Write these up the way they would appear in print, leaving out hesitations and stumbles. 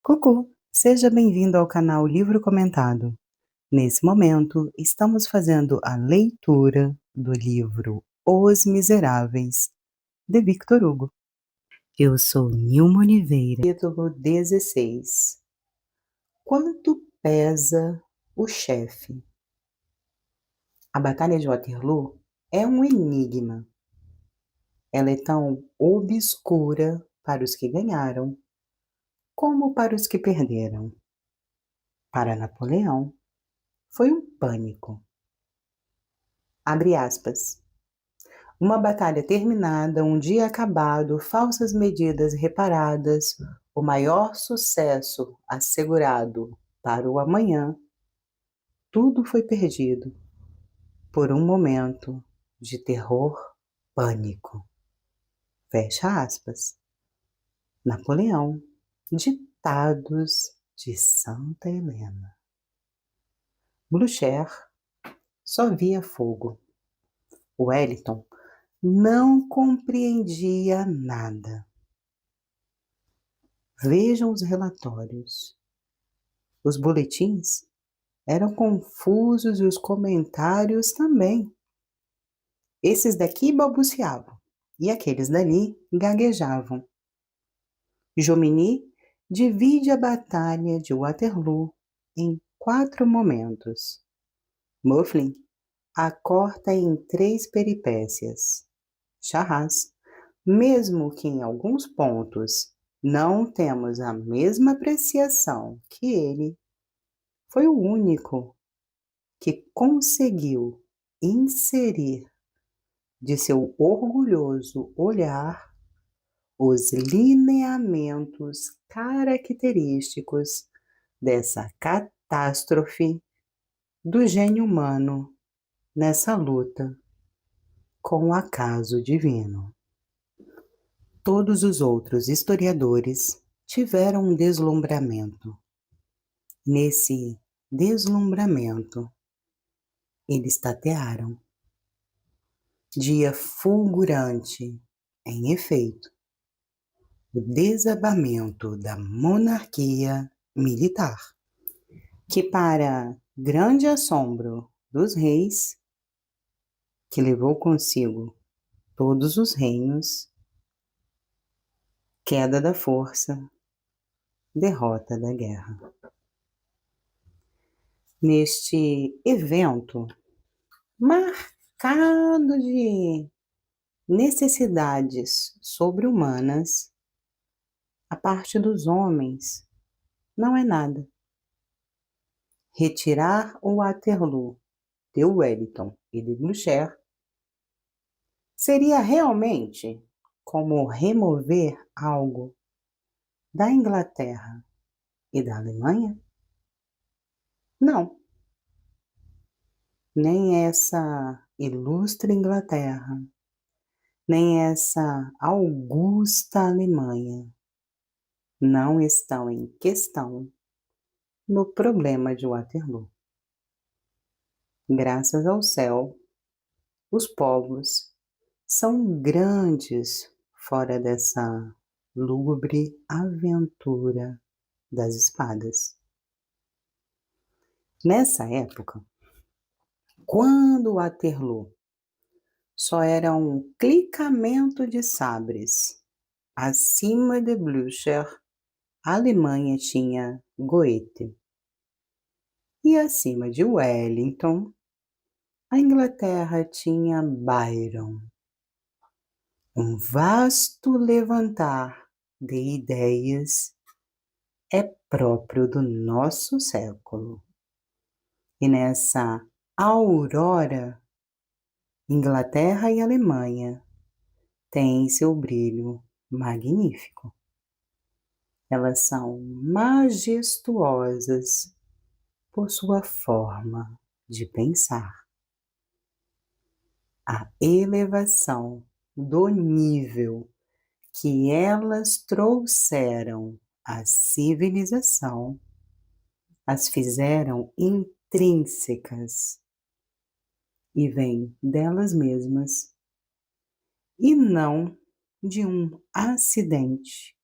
Cucu, seja bem-vindo ao canal Livro Comentado. Nesse momento, estamos fazendo a leitura do livro Os Miseráveis, de Victor Hugo. Eu sou Nilma Oliveira. Capítulo 16. Quanto pesa o chefe? A Batalha de Waterloo é um enigma. Ela é tão obscura para os que ganharam, como para os que perderam. Para Napoleão, foi um pânico. Abre aspas. Uma batalha terminada, um dia acabado, falsas medidas reparadas, o maior sucesso assegurado para o amanhã, tudo foi perdido por um momento de terror, pânico. Fecha aspas. Napoleão, ditados de Santa Helena. Blücher só via fogo. Wellington não compreendia nada. Vejam os relatórios. Os boletins eram confusos e os comentários também. Esses daqui balbuciavam e aqueles dali gaguejavam. Jomini divide a batalha de Waterloo em 4 momentos. Muffling a corta em 3 peripécias. Charras, mesmo que em alguns pontos não temos a mesma apreciação que ele, foi o único que conseguiu inserir de seu orgulhoso olhar os lineamentos característicos dessa catástrofe do gênio humano nessa luta com o acaso divino. Todos os outros historiadores tiveram um deslumbramento. Nesse deslumbramento, eles tatearam. Dia fulgurante, em efeito, o desabamento da monarquia militar, que para grande assombro dos reis, que levou consigo todos os reinos, queda da força, derrota da guerra. Neste evento marcado de necessidades sobre-humanas, a parte dos homens não é nada. Retirar o Waterloo de Wellington e de Blücher seria realmente como remover algo da Inglaterra e da Alemanha? Não. Nem essa ilustre Inglaterra, nem essa augusta Alemanha não estão em questão no problema de Waterloo. Graças ao céu, os povos são grandes fora dessa lúgubre aventura das espadas. Nessa época, quando Waterloo só era um clicamento de sabres acima de Blücher, a Alemanha tinha Goethe. E acima de Wellington, a Inglaterra tinha Byron. Um vasto levantar de ideias é próprio do nosso século. E nessa aurora, Inglaterra e Alemanha têm seu brilho magnífico. Elas são majestuosas por sua forma de pensar. A elevação do nível que elas trouxeram à civilização as fizeram intrínsecas e vêm delas mesmas e não de um acidente.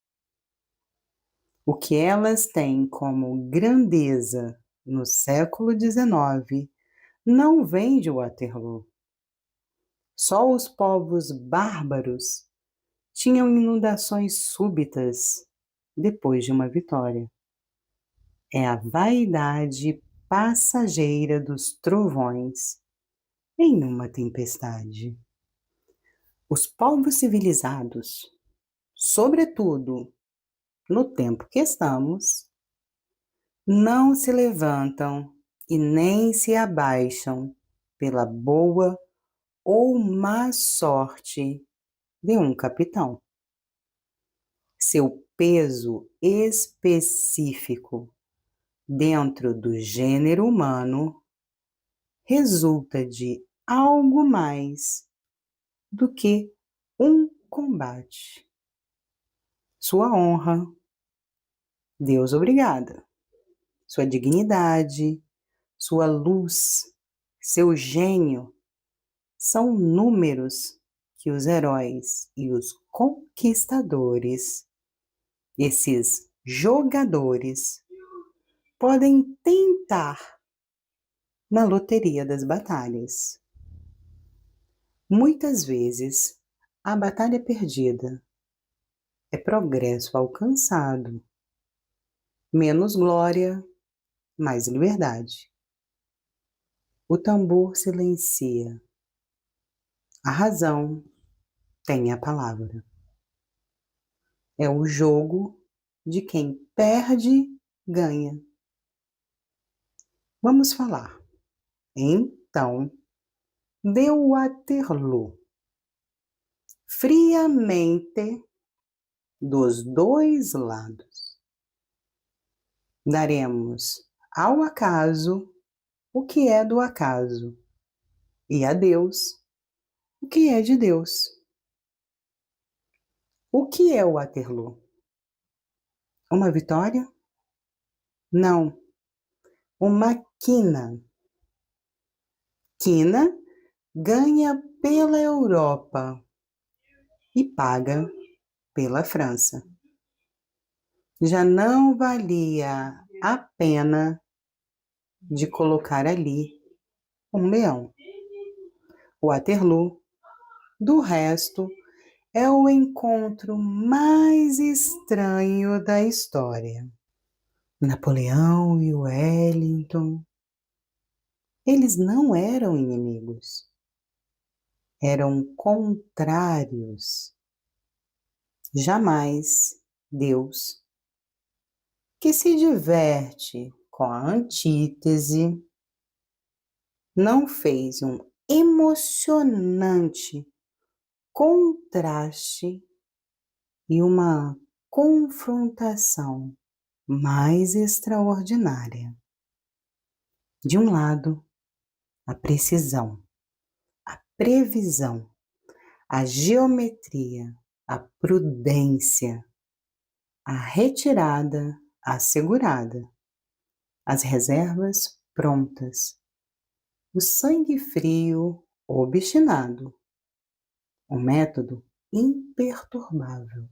O que elas têm como grandeza no século XIX não vem de Waterloo. Só os povos bárbaros tinham inundações súbitas depois de uma vitória. É a vaidade passageira dos trovões em uma tempestade. Os povos civilizados, sobretudo no tempo que estamos, não se levantam e nem se abaixam pela boa ou má sorte de um capitão. Seu peso específico dentro do gênero humano resulta de algo mais do que um combate. Sua honra, Deus obrigada. Sua dignidade, sua luz, seu gênio são números que os heróis e os conquistadores, esses jogadores, podem tentar na loteria das batalhas. Muitas vezes, a batalha perdida é progresso alcançado, menos glória, mais liberdade. O tambor silencia. A razão tem a palavra. É o jogo de quem perde, ganha. Vamos falar, então, de Waterloo. Friamente, dos dois lados. Daremos ao acaso o que é do acaso e a Deus o que é de Deus. O que é o Waterloo? Uma vitória? Não. Uma quina. Quina ganha pela Europa e paga pela França. Já não valia a pena de colocar ali um leão. Waterloo, do resto, é o encontro mais estranho da história. Napoleão e Wellington, eles não eram inimigos, eram contrários. Jamais Deus, que se diverte com a antítese, não fez um emocionante contraste e uma confrontação mais extraordinária. De um lado, a precisão, a previsão, a geometria, a prudência, a retirada assegurada, as reservas prontas, o sangue frio obstinado, o método imperturbável,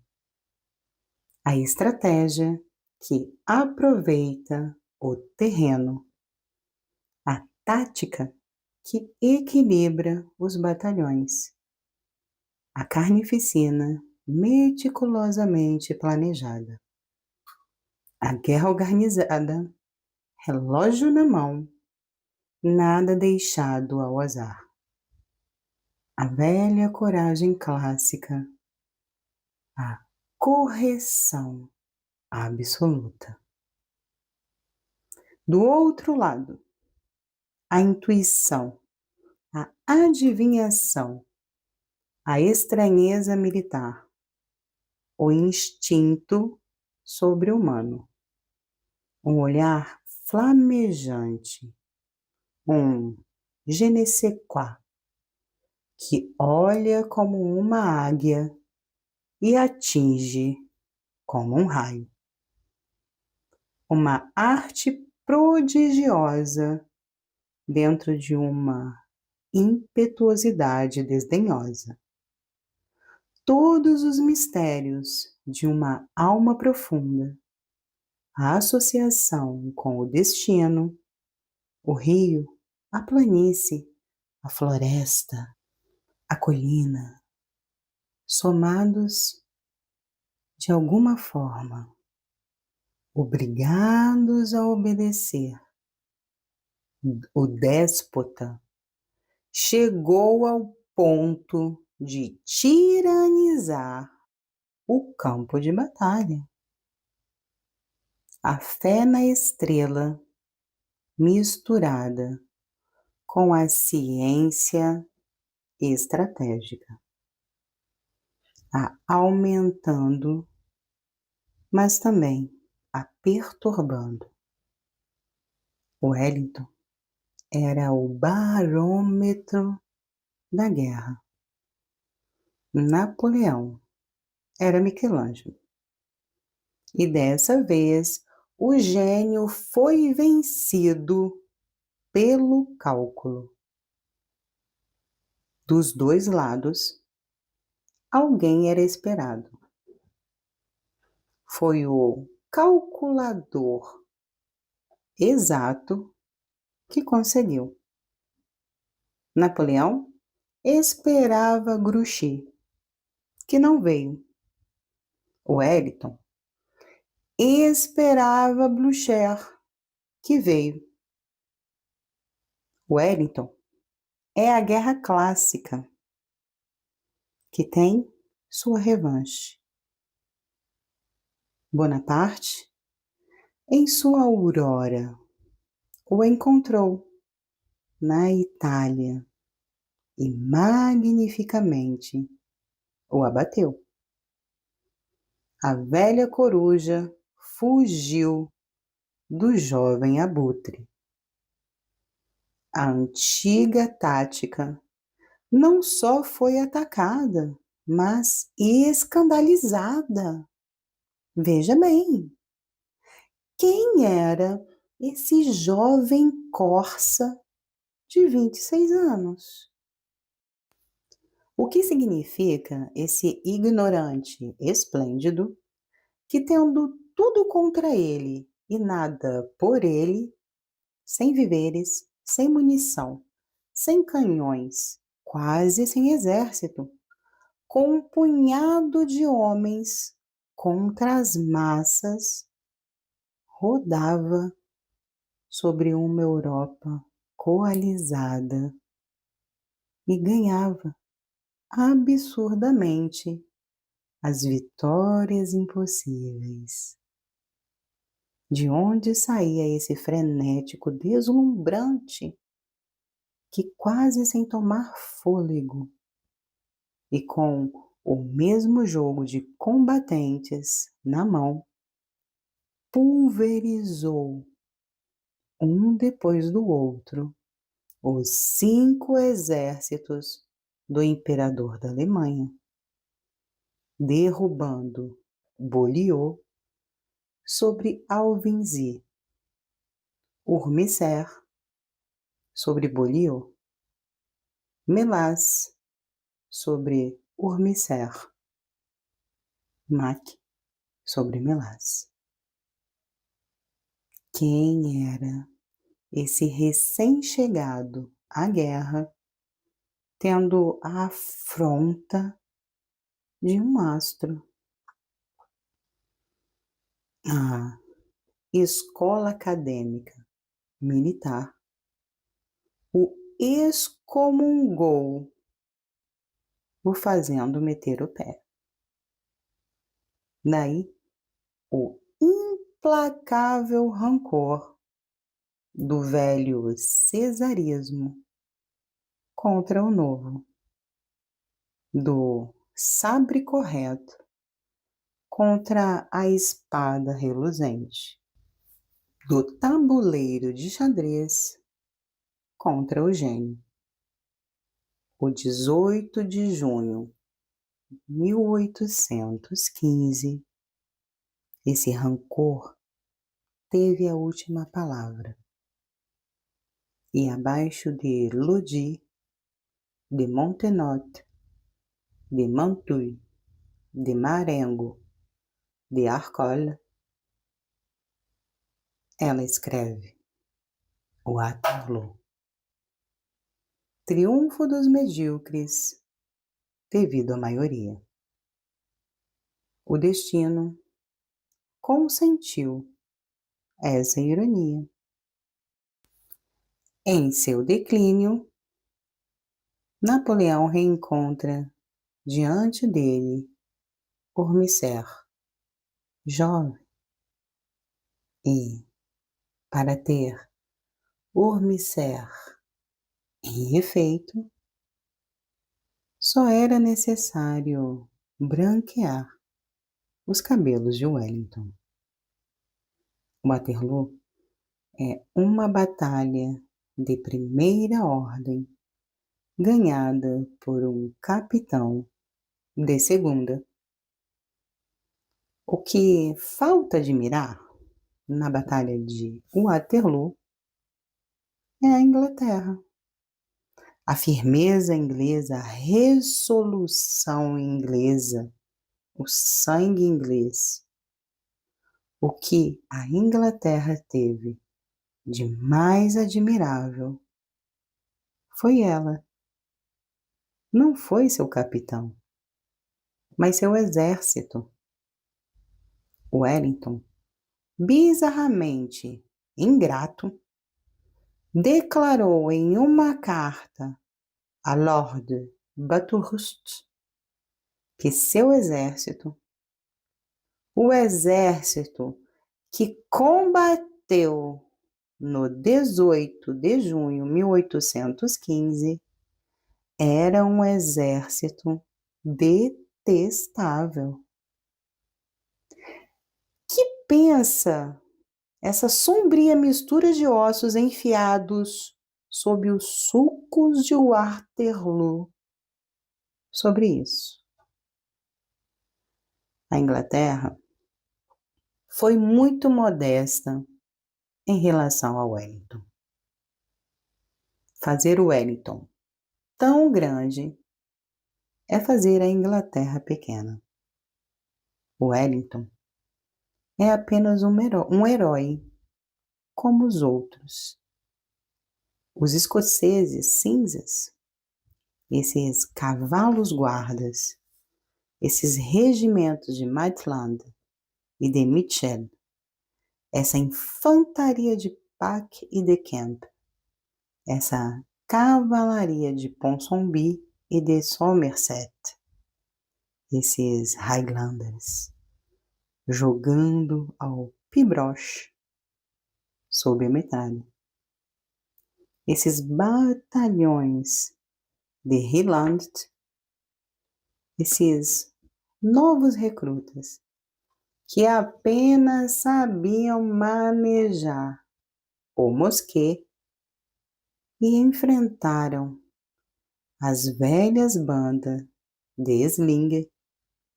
a estratégia que aproveita o terreno, a tática que equilibra os batalhões, a carnificina meticulosamente planejada, a guerra organizada, relógio na mão, nada deixado ao azar. A velha coragem clássica, a correção absoluta. Do outro lado, a intuição, a adivinhação, a estranheza militar, o instinto sobre-humano, um olhar flamejante, um je ne sais quoi, que olha como uma águia e atinge como um raio. Uma arte prodigiosa dentro de uma impetuosidade desdenhosa. Todos os mistérios de uma alma profunda a associação com o destino, o rio, a planície, a floresta, a colina, somados de alguma forma, obrigados a obedecer, o déspota chegou ao ponto de tiranizar o campo de batalha. A fé na estrela misturada com a ciência estratégica, a aumentando, mas também a perturbando. Wellington era o barômetro da guerra. Napoleão era Michelangelo. E dessa vez o gênio foi vencido pelo cálculo. Dos dois lados, alguém era esperado. Foi o calculador exato que conseguiu. Napoleão esperava Grouchy, que não veio. Wellington esperava Blücher, que veio. Wellington é a guerra clássica, que tem sua revanche. Bonaparte, em sua aurora, o encontrou na Itália e magnificamente o abateu. A velha coruja fugiu do jovem abutre. A antiga tática não só foi atacada, mas escandalizada. Veja bem, quem era esse jovem corsa de 26 anos? O que significa esse ignorante esplêndido que, tendo tudo contra ele e nada por ele, sem víveres, sem munição, sem canhões, quase sem exército, com um punhado de homens contra as massas, rodava sobre uma Europa coalizada e ganhava absurdamente as vitórias impossíveis. De onde saía esse frenético deslumbrante que, quase sem tomar fôlego e com o mesmo jogo de combatentes na mão, pulverizou um depois do outro os 5 exércitos do imperador da Alemanha, derrubando Beaulieu sobre Alvinzi, Urmicer sobre Beaulieu, Melas sobre Urmicer, Mack sobre Melas. Quem era esse recém-chegado à guerra, tendo a afronta de um astro? A escola acadêmica militar o excomungou, o fazendo meter o pé. Daí, o implacável rancor do velho cesarismo contra o novo, do sabre correto contra a espada reluzente, do tabuleiro de xadrez contra o gênio. O 18 de junho de 1815, esse rancor teve a última palavra. E abaixo de Lodi, de Montenotte, de Mantoue, de Marengo, de Arcole, Ela escreve: Waterloo. Triunfo dos medíocres, devido à maioria. O destino consentiu essa ironia. Em seu declínio, Napoleão reencontra diante dele Ormicer, jovem, e, para ter Ormicer em efeito, só era necessário branquear os cabelos de Wellington. Waterloo é uma batalha de primeira ordem ganhada por um capitão de segunda. O que falta admirar na Batalha de Waterloo é a Inglaterra. A firmeza inglesa, a resolução inglesa, o sangue inglês. O que a Inglaterra teve de mais admirável foi ela. Não foi seu capitão, mas seu exército. Wellington, bizarramente ingrato, declarou em uma carta a Lord Bathurst que seu exército, o exército que combateu no 18 de junho de 1815, era um exército detestável. Que pensa essa sombria mistura de ossos enfiados sob os sulcos de Waterloo sobre isso? A Inglaterra foi muito modesta em relação a Wellington. Fazer o Wellington tão grande é fazer a Inglaterra pequena. Wellington é apenas um herói, como os outros. Os escoceses cinzas, esses cavalos guardas, esses regimentos de Maitland e de Mitchell, essa infantaria de Pack e de Kemp, essa cavalaria de Ponsonby e de Somerset, esses Highlanders, jogando ao pibroche sob a metralha. Esses batalhões de Highland, esses novos recrutas que apenas sabiam manejar o mosquete e enfrentaram as velhas bandas de Slinger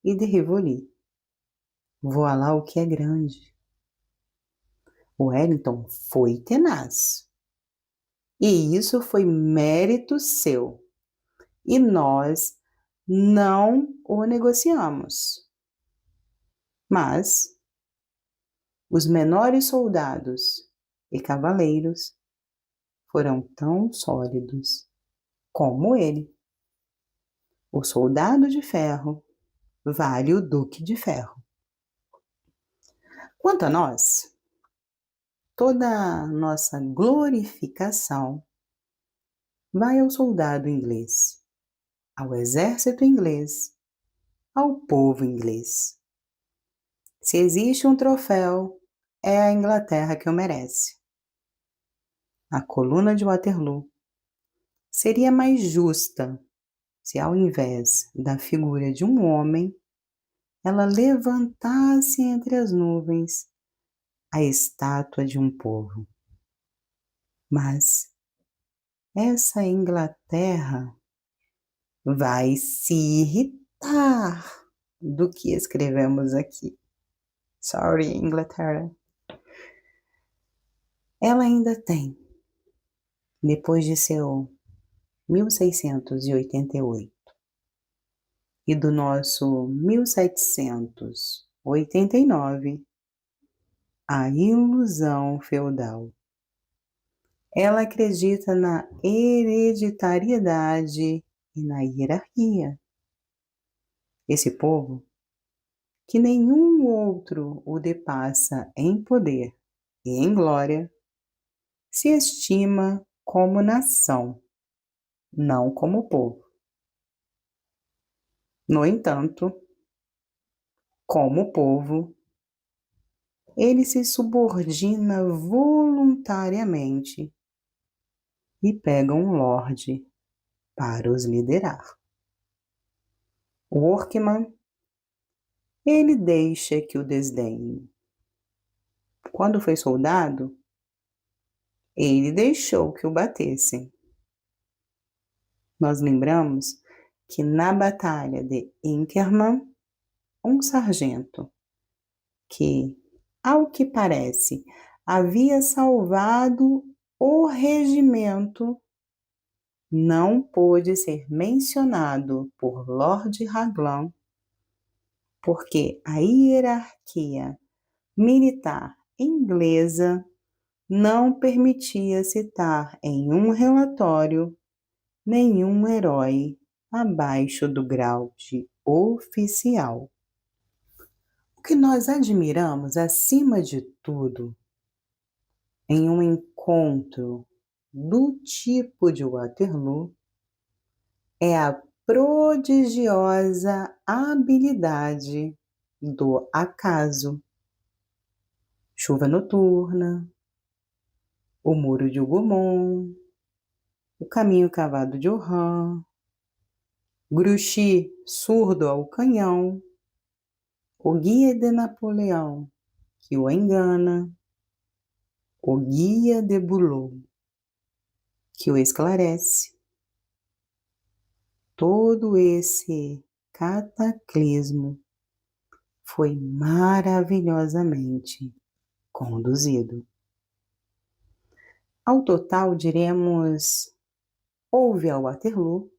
e de Rivoli. Voilá o que é grande. Wellington foi tenaz. E isso foi mérito seu. E nós não o negociamos. Mas os menores soldados e cavaleiros foram tão sólidos como ele. O soldado de ferro vale o duque de ferro. Quanto a nós, toda a nossa glorificação vai ao soldado inglês, ao exército inglês, ao povo inglês. Se existe um troféu, é a Inglaterra que o merece. A coluna de Waterloo seria mais justa se, ao invés da figura de um homem, ela levantasse entre as nuvens a estátua de um povo. Mas essa Inglaterra vai se irritar do que escrevemos aqui. Sorry, Inglaterra. Ela ainda tem, depois de seu 1688 e do nosso 1789, a ilusão feudal. Ela acredita na hereditariedade e na hierarquia. Esse povo, que nenhum outro o depassa em poder e em glória, se estima como nação, não como povo. No entanto, como povo, ele se subordina voluntariamente e pega um lorde para os liderar. O Workman, ele deixa que o desdenhem. Quando foi soldado, ele deixou que o batessem. Nós lembramos que na batalha de Inkerman, um sargento que, ao que parece, havia salvado o regimento, não pôde ser mencionado por Lord Raglan, porque a hierarquia militar inglesa não permitia citar em um relatório nenhum herói abaixo do grau de oficial. O que nós admiramos, acima de tudo, em um encontro do tipo de Waterloo, é a prodigiosa habilidade do acaso. Chuva noturna, o muro de Hougomont, o caminho cavado de Oran, Grouchy surdo ao canhão, o guia de Napoleão que o engana, o guia de Boulogne que o esclarece. Todo esse cataclismo foi maravilhosamente conduzido. Ao total, diremos, houve a Waterloo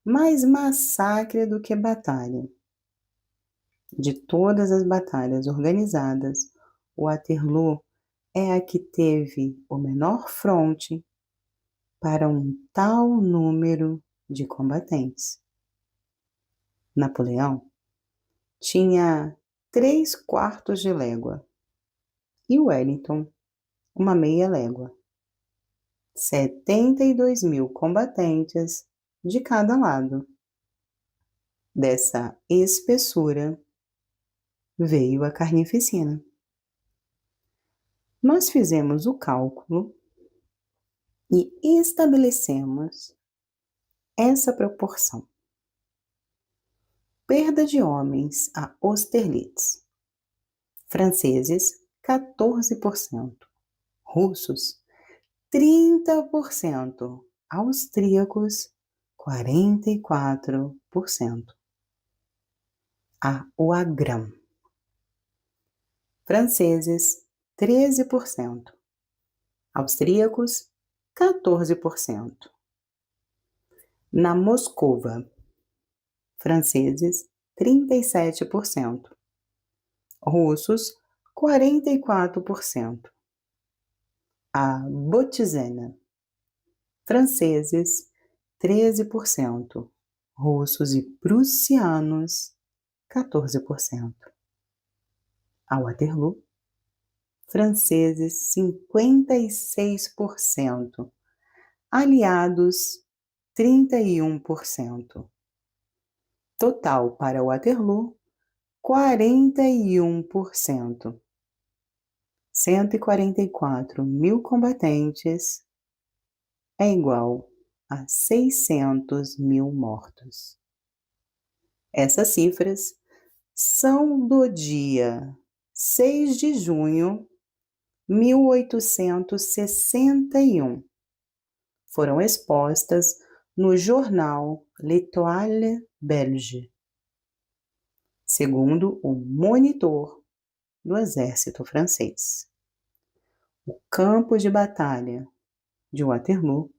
mais massacre do que batalha. De todas as batalhas organizadas, Waterloo é a que teve o menor fronte para um tal número de combatentes. Napoleão tinha 3/4 de légua e Wellington uma meia légua. 72.000 combatentes de cada lado. Dessa espessura veio a carnificina. Nós fizemos o cálculo e estabelecemos essa proporção. Perda de homens a Austerlitz. Franceses, 14%. Russos, 30%. Austríacos, 44%. A Wagram. Franceses, 13%. Austríacos, 14%. Na Moscova, franceses, 37%. Russos, 44%. A Botzena, franceses, 13%. Russos e prussianos, 14%. A Waterloo, franceses, 56%. Aliados, 31%. Total para Waterloo, 41%. 144.000 combatentes é igual a 600.000 mortos. Essas cifras são do dia 6 de junho de 1861. Foram expostas no jornal L'Étoile Belge, segundo o monitor do exército francês. O campo de batalha de Waterloo,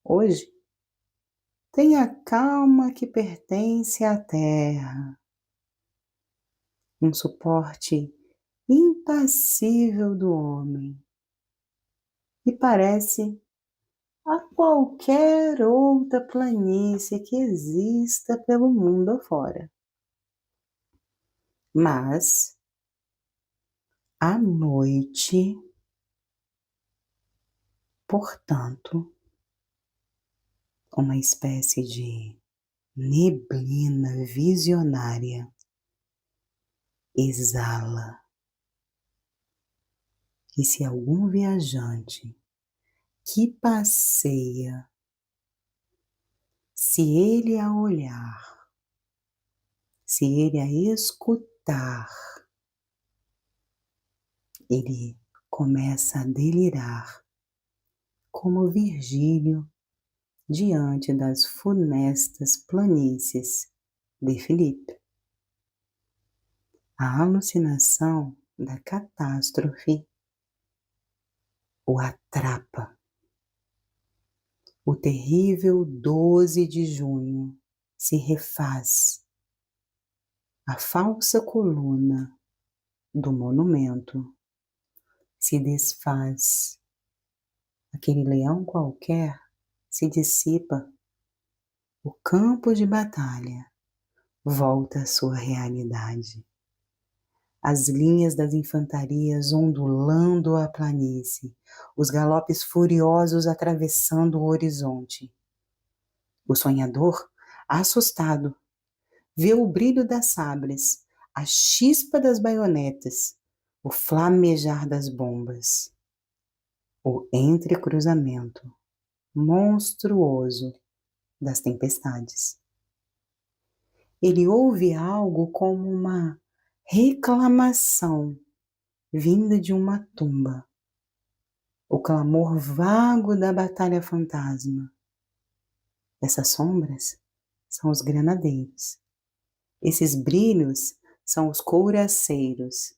hoje, tem a calma que pertence à terra, um suporte impassível do homem e parece a qualquer outra planície que exista pelo mundo afora. Mas, à noite, portanto, uma espécie de neblina visionária exala. E se algum viajante que passeia, se ele a olhar, se ele a escutar, ele começa a delirar, como Virgílio diante das funestas planícies de Filipe. A alucinação da catástrofe o atrapa. O terrível 12 de junho se refaz. A falsa coluna do monumento se desfaz. Aquele leão qualquer se dissipa. O campo de batalha volta à sua realidade. As linhas das infantarias ondulando a planície, os galopes furiosos atravessando o horizonte. O sonhador, assustado, vê o brilho das sabres, a chispa das baionetas, o flamejar das bombas, o entrecruzamento monstruoso das tempestades. Ele ouve algo como uma reclamação vinda de uma tumba, o clamor vago da batalha fantasma. Essas sombras são os granadeiros. Esses brilhos são os couraceiros.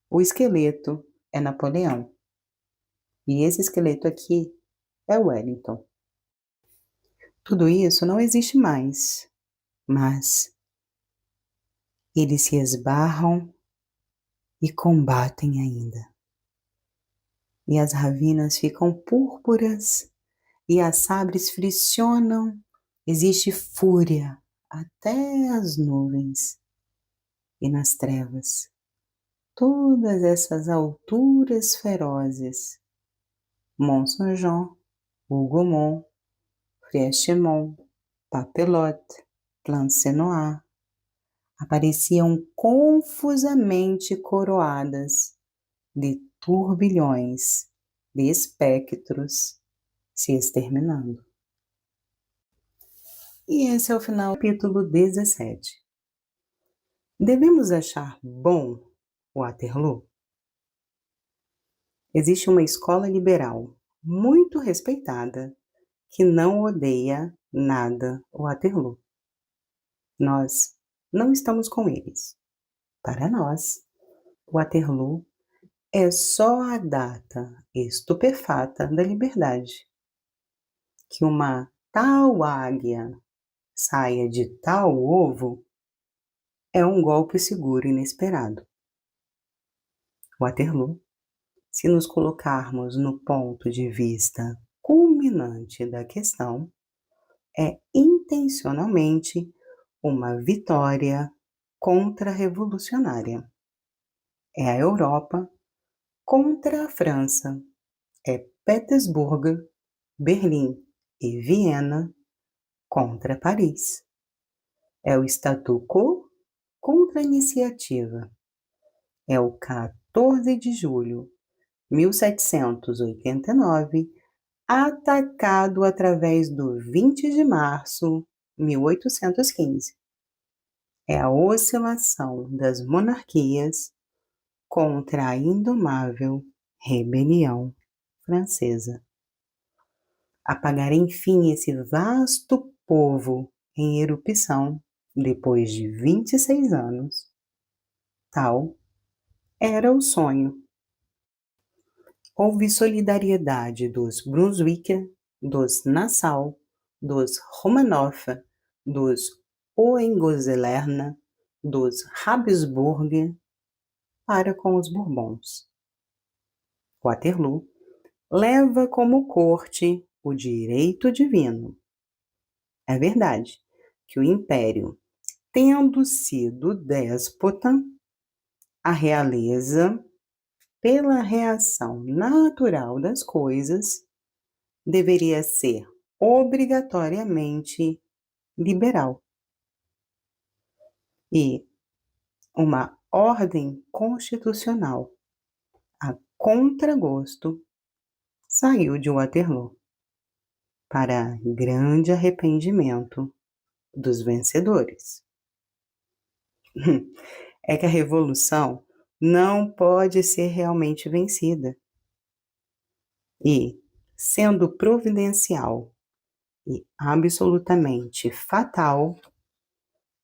O esqueleto é Napoleão. E esse esqueleto aqui é Wellington. Tudo isso não existe mais, mas eles se esbarram e combatem ainda. E as ravinas ficam púrpuras e as sabres friccionam. Existe fúria até as nuvens e nas trevas. Todas essas alturas ferozes, Mont-Saint-Jean, Hougomont, Friachemont, Papelotte, Plancenoit, apareciam confusamente coroadas de turbilhões de espectros se exterminando. E esse é o final do capítulo 17. Devemos achar bom Waterloo? Existe uma escola liberal muito respeitada que não odeia nada Waterloo. Nós não estamos com eles. Para nós, Waterloo é só a data estupefata da liberdade. Que uma tal águia saia de tal ovo é um golpe seguro e inesperado. Waterloo, se nos colocarmos no ponto de vista culminante da questão, é intencionalmente uma vitória contra-revolucionária. É a Europa contra a França. É Petersburgo, Berlim e Viena contra Paris. É o statu quo contra a iniciativa. É o 14 de julho, 1789, atacado através do 20 de março, 1815. É a oscilação das monarquias contra a indomável rebelião francesa. Apagar enfim esse vasto povo em erupção depois de 26 anos, tal era o sonho. Houve solidariedade dos Brunswick, dos Nassau, dos Romanov, dos Hohenzollern, dos Habsburg, para com os Bourbons. Waterloo leva como corte o direito divino. É verdade que o império, tendo sido déspota, a realeza, pela reação natural das coisas, deveria ser obrigatoriamente liberal. E uma ordem constitucional, a contragosto, saiu de Waterloo, para grande arrependimento dos vencedores. É que a revolução não pode ser realmente vencida. E, sendo providencial e absolutamente fatal,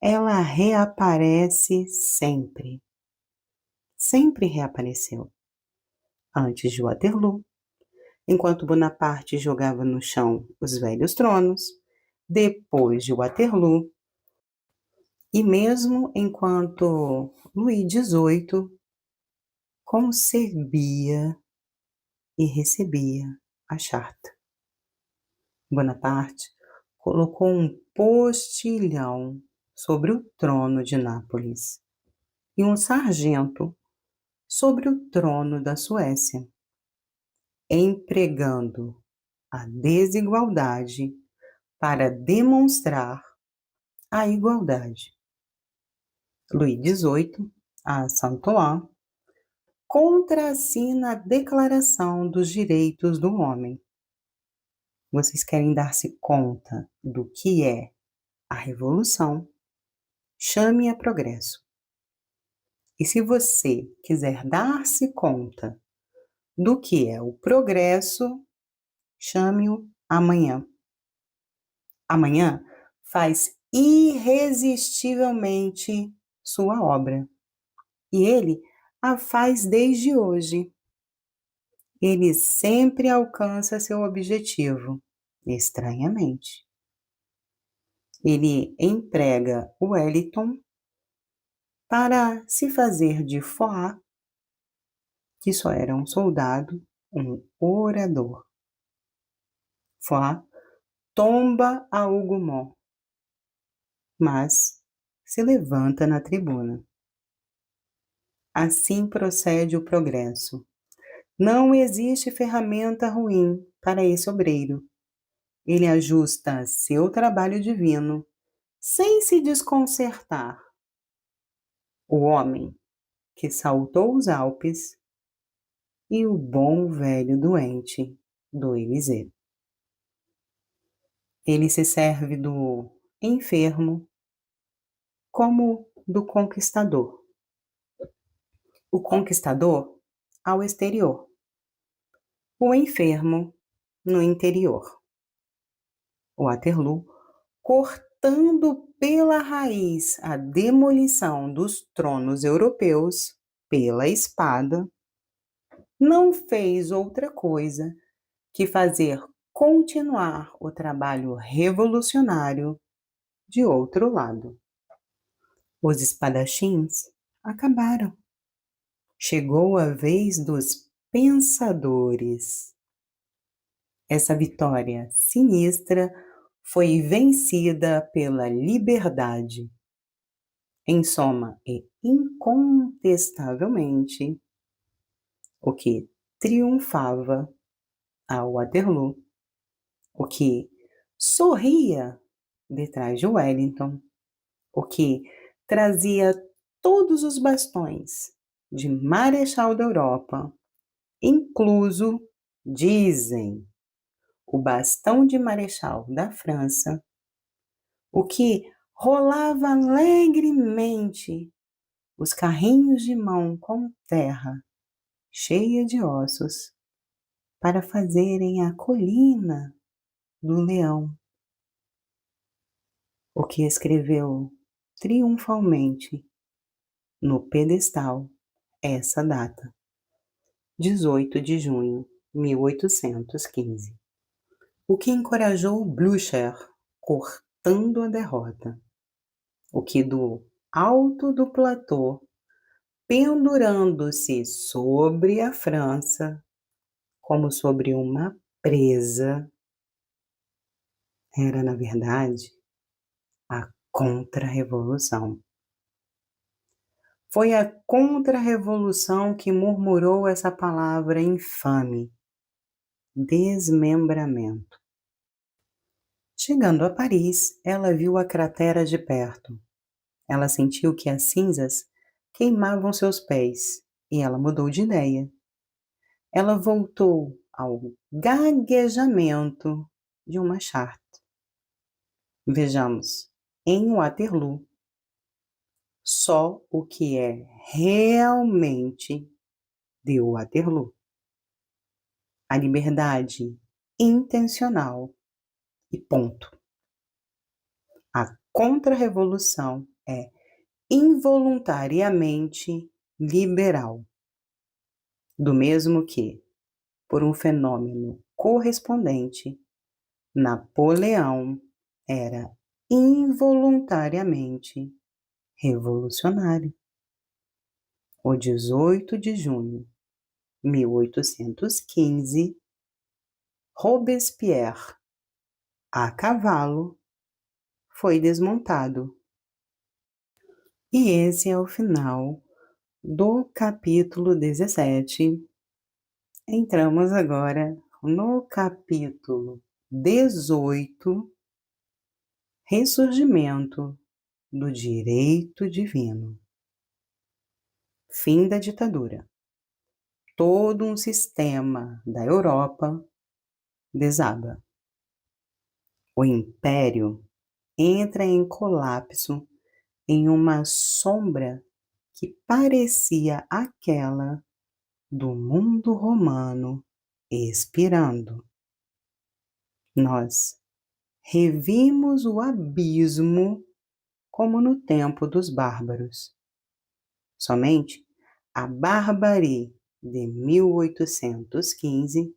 ela reaparece sempre. Sempre reapareceu. Antes de Waterloo, enquanto Bonaparte jogava no chão os velhos tronos, depois de Waterloo, e mesmo enquanto Luís XVIII concebia e recebia a Charta. Bonaparte colocou um postilhão sobre o trono de Nápoles e um sargento sobre o trono da Suécia, empregando a desigualdade para demonstrar a igualdade. Luís XVIII, a Saint-Ouen, contrassina a Declaração dos Direitos do Homem. Vocês querem dar-se conta do que é a revolução? Chame-a progresso. E se você quiser dar-se conta do que é o progresso, chame-o amanhã. Amanhã faz irresistivelmente sua obra. E ele a faz desde hoje. Ele sempre alcança seu objetivo, estranhamente. Ele emprega Wellington para se fazer de Foix, que só era um soldado, um orador. Foix tomba a Hougoumont, mas se levanta na tribuna. Assim procede o progresso. Não existe ferramenta ruim para esse obreiro. Ele ajusta seu trabalho divino, sem se desconcertar. O homem que saltou os Alpes e o bom velho doente do Élysée. Ele se serve do enfermo como do conquistador. O conquistador ao exterior, o enfermo no interior. Waterloo, cortando pela raiz a demolição dos tronos europeus pela espada, não fez outra coisa que fazer continuar o trabalho revolucionário de outro lado. Os espadachins acabaram. Chegou a vez dos pensadores. Essa vitória sinistra foi vencida pela liberdade. Em soma e incontestavelmente, o que triunfava a Waterloo, o que sorria detrás de Wellington, o que trazia todos os bastões de Marechal da Europa, incluso, dizem, o bastão de Marechal da França, o que rolava alegremente os carrinhos de mão com terra cheia de ossos para fazerem a colina do leão, o que escreveu triunfalmente no pedestal essa data, 18 de junho de 1815. O que encorajou Blücher, cortando a derrota. O que do alto do platô pendurando-se sobre a França como sobre uma presa, era, na verdade, a Contra-Revolução. Foi a Contra-Revolução que murmurou essa palavra infame, desmembramento. Chegando a Paris, ela viu a cratera de perto. Ela sentiu que as cinzas queimavam seus pés e ela mudou de ideia. Ela voltou ao gaguejamento de uma charte. Vejamos, em Waterloo, só o que é realmente de Waterloo. A liberdade intencional e ponto. A contra-revolução é involuntariamente liberal, do mesmo que, por um fenômeno correspondente, Napoleão era involuntariamente revolucionário. O 18 de junho de 1815, Robespierre, a cavalo, foi desmontado. E esse é o final do capítulo 17. Entramos agora no capítulo 18, Ressurgimento do Direito Divino. Fim da ditadura. Todo um sistema da Europa desaba. O império entra em colapso em uma sombra que parecia aquela do mundo romano expirando. Nós revimos o abismo como no tempo dos bárbaros. Somente a bárbare de 1815,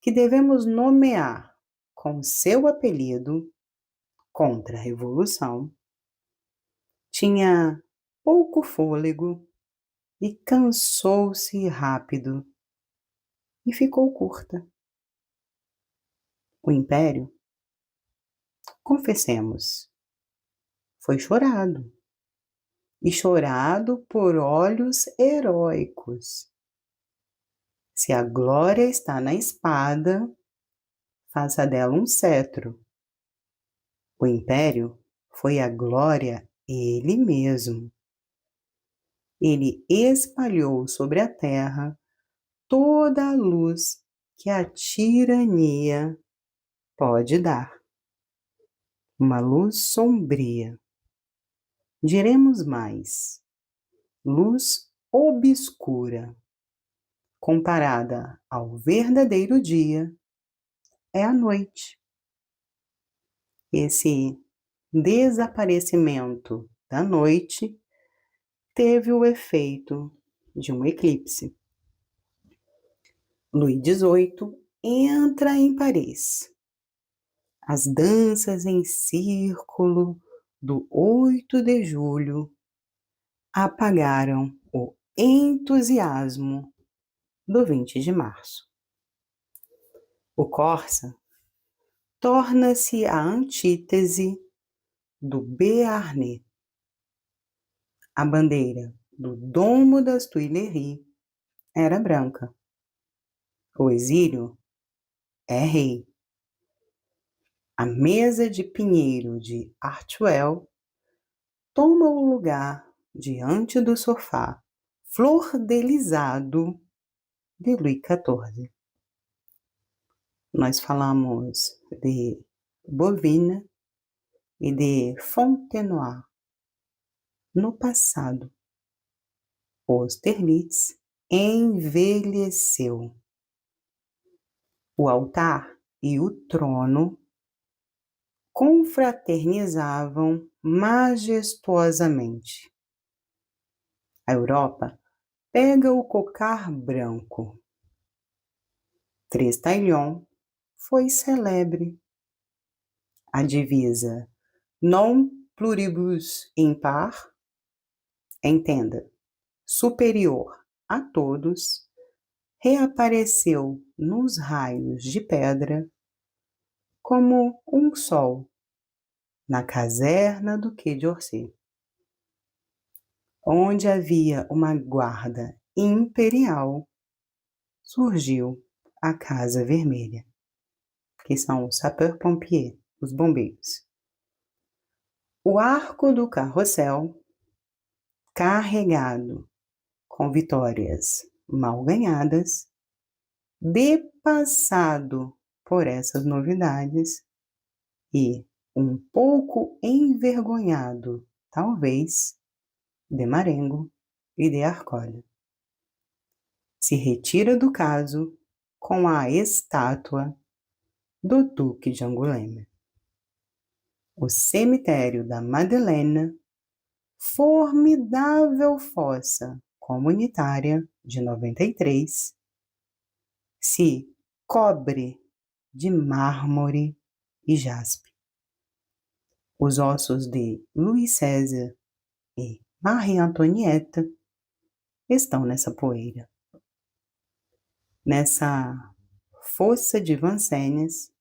que devemos nomear com seu apelido Contra-Revolução, tinha pouco fôlego e cansou-se rápido e ficou curta. O império, confessemos, foi chorado, e chorado por olhos heróicos. Se a glória está na espada, faça dela um cetro. O império foi a glória ele mesmo. Ele espalhou sobre a terra toda a luz que a tirania pode dar. Uma luz sombria. Diremos mais, luz obscura, comparada ao verdadeiro dia, é a noite. Esse desaparecimento da noite teve o efeito de um eclipse. Luís XVIII entra em Paris. As danças em círculo do 8 de julho apagaram o entusiasmo do 20 de março. O Corsa torna-se a antítese do Béarnais. A bandeira do Domo das Tuileries era branca. O exílio é rei. A mesa de pinheiro de Artwell toma o lugar diante do sofá flordelizado de Luís XIV. Nós falamos de Bovina e de Fontenoy. No passado, Austerlitz envelheceu. O altar e o trono confraternizavam majestuosamente. A Europa pega o cocar branco. Trestaillon foi celebre. A divisa non pluribus impar, entenda, superior a todos, reapareceu nos raios de pedra como um sol na caserna do Quai d'Orsay, onde havia uma guarda imperial. Surgiu a Casa Vermelha, que são os sapeurs-pompiers, os bombeiros. O arco do carrossel, carregado com vitórias mal ganhadas, depassado por essas novidades e um pouco envergonhado, talvez, de Marengo e de Arcolha, se retira do caso com a estátua do Duque de Angoulême. O cemitério da Madeleine, formidável fossa comunitária de 93, se cobre de mármore e jaspe. Os ossos de Louis César e Marie Antoniette estão nessa poeira. Nessa fossa de Vincennes,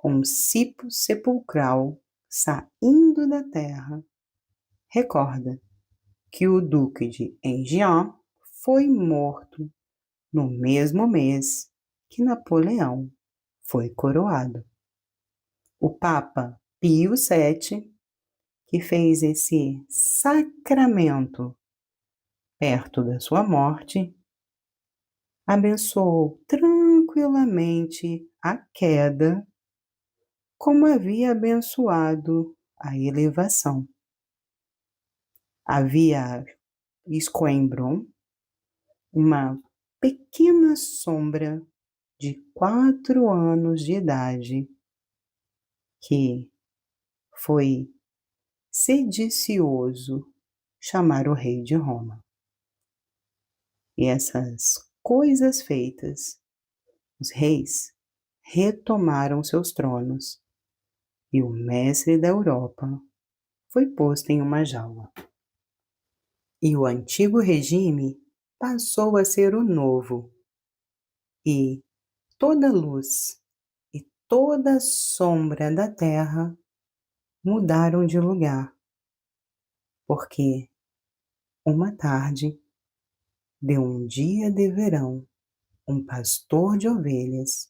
um cipo sepulcral saindo da terra recorda que o Duque de Enghien foi morto no mesmo mês que Napoleão foi coroado. O Papa Pio VII, que fez esse sacramento perto da sua morte, abençoou tranquilamente a queda, como havia abençoado a elevação. Havia Escoimbron, uma pequena sombra de 4 anos de idade, que foi sedicioso chamar o rei de Roma. E essas coisas feitas, os reis retomaram seus tronos e o mestre da Europa foi posto em uma jaula. E o antigo regime passou a ser o novo, e toda luz e toda sombra da terra mudaram de lugar, porque uma tarde de um dia de verão, um pastor de ovelhas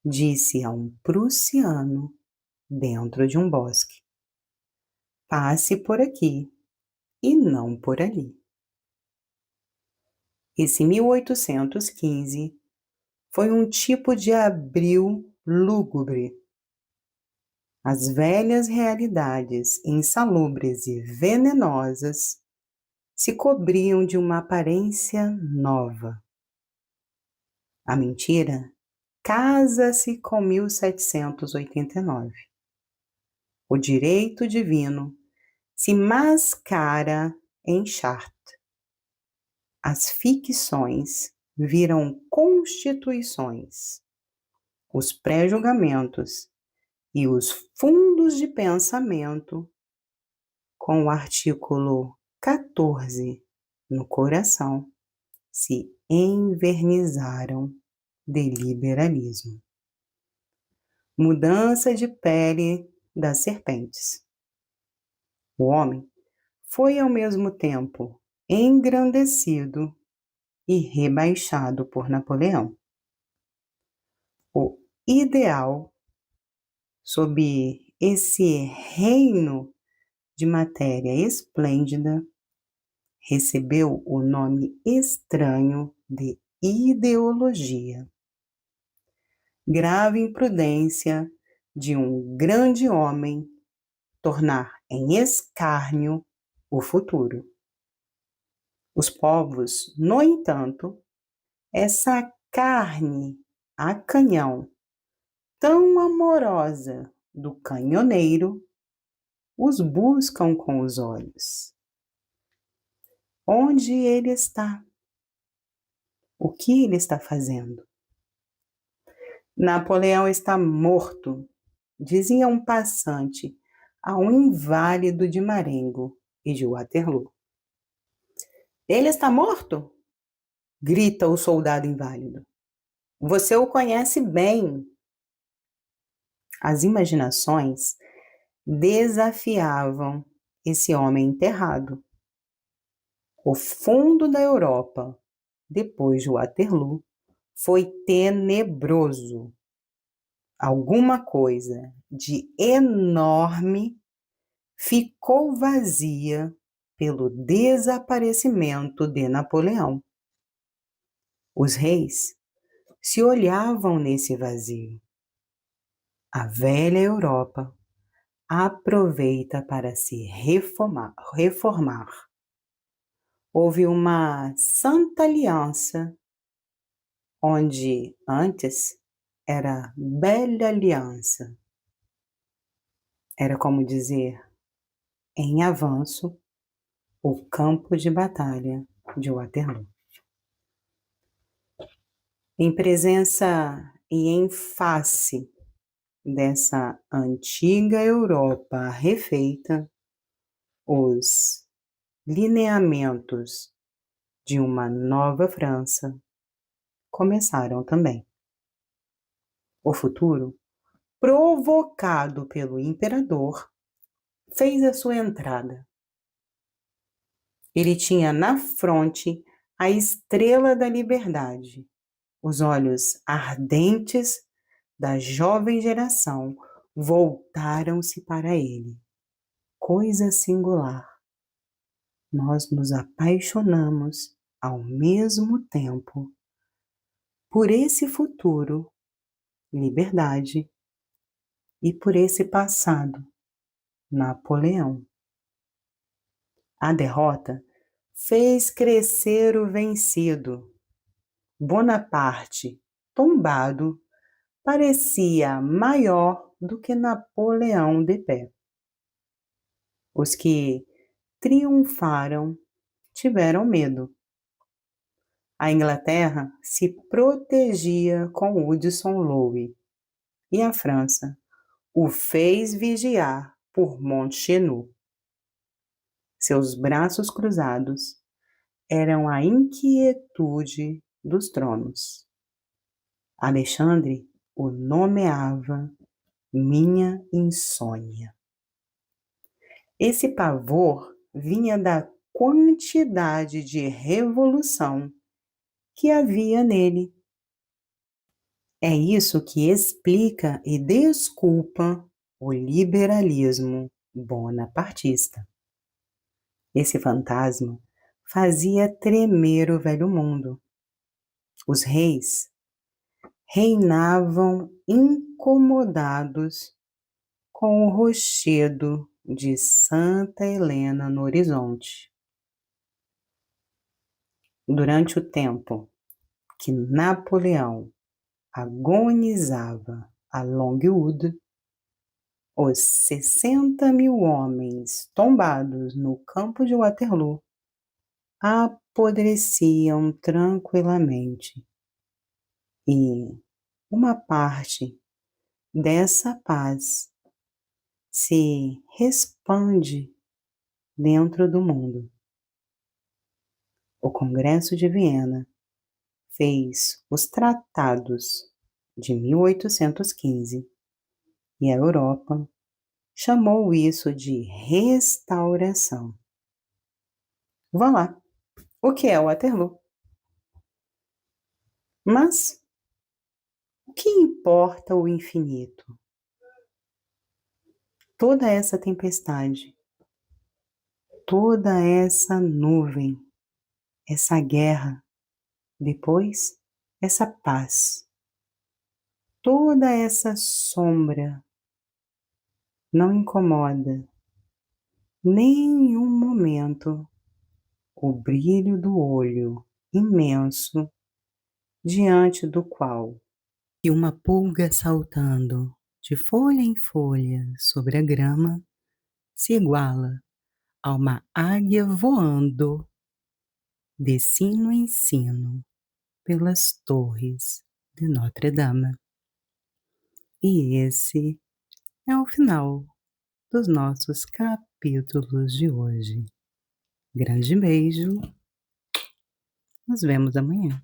disse a um prussiano dentro de um bosque: passe por aqui e não por ali. Esse 1815 foi um tipo de abril lúgubre. As velhas realidades insalubres e venenosas se cobriam de uma aparência nova. A mentira casa-se com 1789. O direito divino se mascara em Chartres. As ficções viram constituições. Os pré-julgamentos e os fundos de pensamento, com o artículo 14 no coração, se envernizaram de liberalismo. Mudança de pele das serpentes. O homem foi ao mesmo tempo engrandecido e rebaixado por Napoleão. O ideal, sob esse reino de matéria esplêndida, recebeu o nome estranho de ideologia. Grave imprudência de um grande homem tornar em escárnio o futuro. Os povos, no entanto, essa carne a canhão tão amorosa do canhoneiro, os buscam com os olhos. Onde ele está? O que ele está fazendo? Napoleão está morto, dizia um passante a um inválido de Marengo e de Waterloo. Ele está morto? Grita o soldado inválido. Você o conhece bem. As imaginações desafiavam esse homem enterrado. O fundo da Europa, depois de Waterloo, foi tenebroso. Alguma coisa de enorme ficou vazia pelo desaparecimento de Napoleão. Os reis se olhavam nesse vazio. A velha Europa aproveita para se reformar. Houve uma santa aliança, onde antes era velha aliança. Era como dizer, em avanço, o campo de batalha de Waterloo. Em presença e em face dessa antiga Europa refeita, os lineamentos de uma nova França começaram também. O futuro, provocado pelo imperador, fez a sua entrada. Ele tinha na fronte a estrela da liberdade, os olhos ardentes da jovem geração voltaram-se para ele. Coisa singular. Nós nos apaixonamos ao mesmo tempo por esse futuro, liberdade, e por esse passado, Napoleão. A derrota fez crescer o vencido. Bonaparte, tombado, parecia maior do que Napoleão de pé. Os que triunfaram tiveram medo. A Inglaterra se protegia com Hudson Lowe e a França o fez vigiar por Montchenu. Seus braços cruzados eram a inquietude dos tronos. Alexandre o nomeava minha insônia. Esse pavor vinha da quantidade de revolução que havia nele. É isso que explica e desculpa o liberalismo bonapartista. Esse fantasma fazia tremer o velho mundo. Os reis reinavam incomodados com o rochedo de Santa Helena no horizonte. Durante o tempo que Napoleão agonizava a Longwood, os 60.000 homens tombados no campo de Waterloo apodreciam tranquilamente. E uma parte dessa paz se expande dentro do mundo. O Congresso de Viena fez os tratados de 1815 e a Europa chamou isso de restauração. Vá lá, o que é Waterloo? Mas o que importa o infinito? Toda essa tempestade, toda essa nuvem, essa guerra, depois essa paz, toda essa sombra não incomoda nem um momento o brilho do olho imenso diante do qual, e uma pulga saltando de folha em folha sobre a grama se iguala a uma águia voando de sino em sino pelas torres de Notre-Dame. E esse é o final dos nossos capítulos de hoje. Grande beijo Nos vemos amanhã.